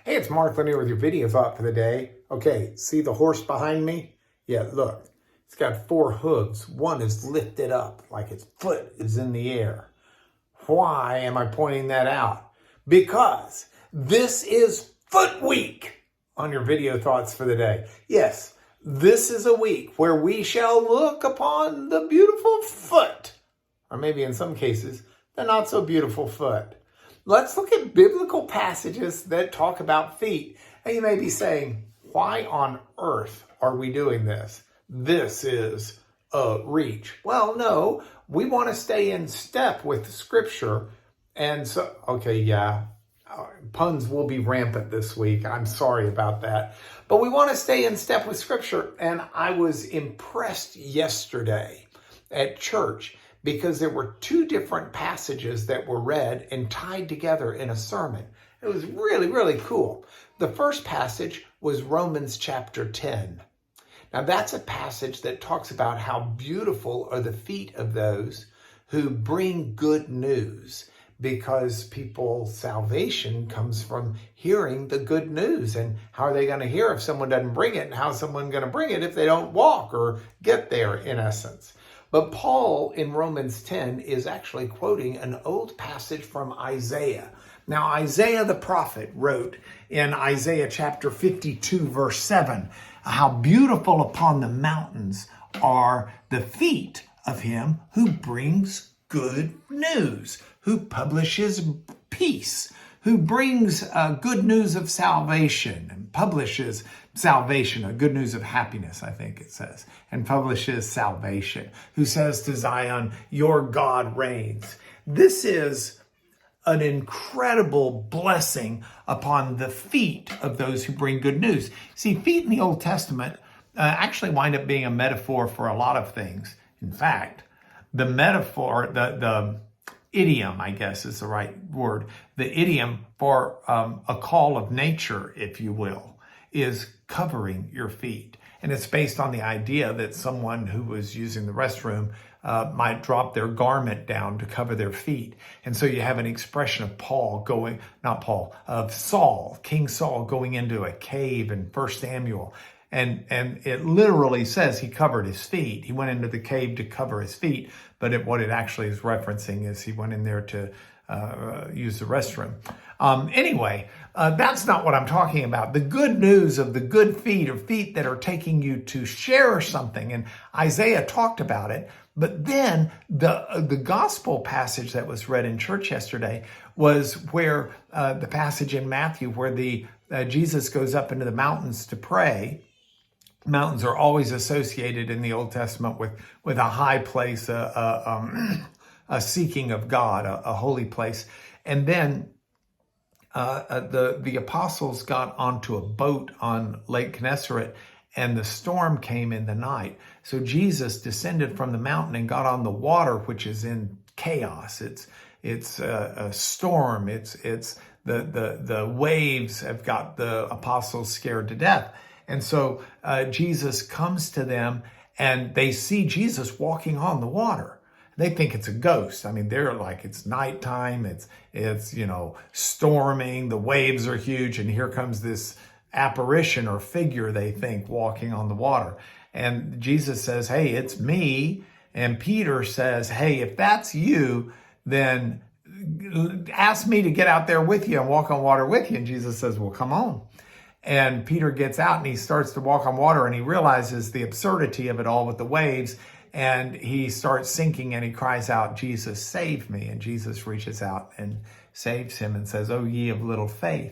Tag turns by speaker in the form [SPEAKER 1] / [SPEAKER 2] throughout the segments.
[SPEAKER 1] Hey, it's Mark Lanier with your video thought for the day. Okay, see the horse behind me? Yeah, look, it's got four hooves. One is lifted up like its foot is in the air. Why am I pointing that out? Because this is Foot Week on your video thoughts for the day. Yes, this is a week where we shall look upon the beautiful foot, or maybe in some cases, the not so beautiful foot. Let's look at biblical passages that talk about feet. And you may be saying, why on earth are we doing this? This is a reach. Well, no, we want to stay in step with Scripture. And so, puns will be rampant this week. I'm sorry about that. But we want to stay in step with Scripture. And I was impressed yesterday at church because there were two different passages that were read and tied together in a sermon. It was really, really cool. The first passage was Romans chapter 10. Now that's a passage that talks about how beautiful are the feet of those who bring good news, because people's salvation comes from hearing the good news. And how are they going to hear if someone doesn't bring it? And how is someone going to bring it if they don't walk or get there, in essence? But Paul in Romans 10 is actually quoting an old passage from Isaiah. Now, Isaiah the prophet wrote in Isaiah chapter 52, verse 7, how beautiful upon the mountains are the feet of him who brings good news, who publishes peace, who brings good news of salvation and publishes salvation, a good news of happiness, I think it says, and publishes salvation, who says to Zion, your God reigns. This is an incredible blessing upon the feet of those who bring good news. See, feet in the Old Testament actually wind up being a metaphor for a lot of things. In fact, the metaphor, the idiom, I guess is the right word, the idiom for a call of nature, if you will, is covering your feet. And it's based on the idea that someone who was using the restroom might drop their garment down to cover their feet. And so you have an expression of Saul, King Saul, going into a cave in 1 Samuel. And it literally says he covered his feet. He went into the cave to cover his feet, but what it actually is referencing is he went in there to use the restroom. Anyway, that's not what I'm talking about. The good news of the good feet, or feet that are taking you to share something. And Isaiah talked about it. But then the gospel passage that was read in church yesterday was where the passage in Matthew where Jesus goes up into the mountains to pray. Mountains are always associated in the Old Testament with a high place, a seeking of God, a holy place. And then the apostles got onto a boat on Lake Gennesaret, and the storm came in the night. So Jesus descended from the mountain and got on the water, which is in chaos. It's a storm. It's the waves have got the apostles scared to death. And so Jesus comes to them, and they see Jesus walking on the water. They think it's a ghost. I mean, they're like, it's nighttime. It's storming. The waves are huge, and here comes this apparition or figure, they think, walking on the water. And Jesus says, hey, it's me. And Peter says, hey, if that's you, then ask me to get out there with you and walk on water with you. And Jesus says, well, come on. And Peter gets out and he starts to walk on water, and he realizes the absurdity of it all with the waves, and he starts sinking, and he cries out, Jesus, save me. And Jesus reaches out and saves him and says, oh, ye of little faith.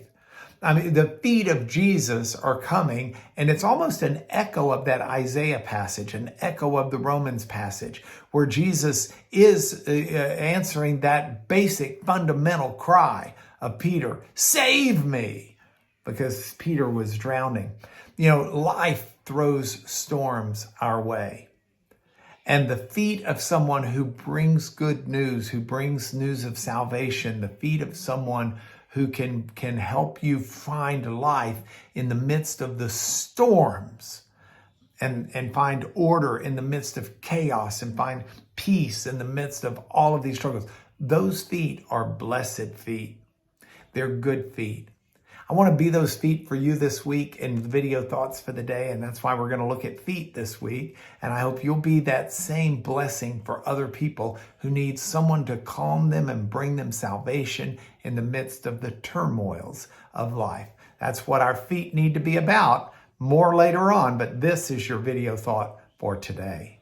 [SPEAKER 1] I mean, the feet of Jesus are coming, and it's almost an echo of that Isaiah passage, an echo of the Romans passage, where Jesus is answering that basic fundamental cry of Peter, save me. Because Peter was drowning. Life throws storms our way. And the feet of someone who brings good news, who brings news of salvation, the feet of someone who can help you find life in the midst of the storms, and find order in the midst of chaos, and find peace in the midst of all of these struggles. Those feet are blessed feet. They're good feet. I want to be those feet for you this week in the video thoughts for the day. And that's why we're going to look at feet this week. And I hope you'll be that same blessing for other people who need someone to calm them and bring them salvation in the midst of the turmoils of life. That's what our feet need to be about. More later on, but this is your video thought for today.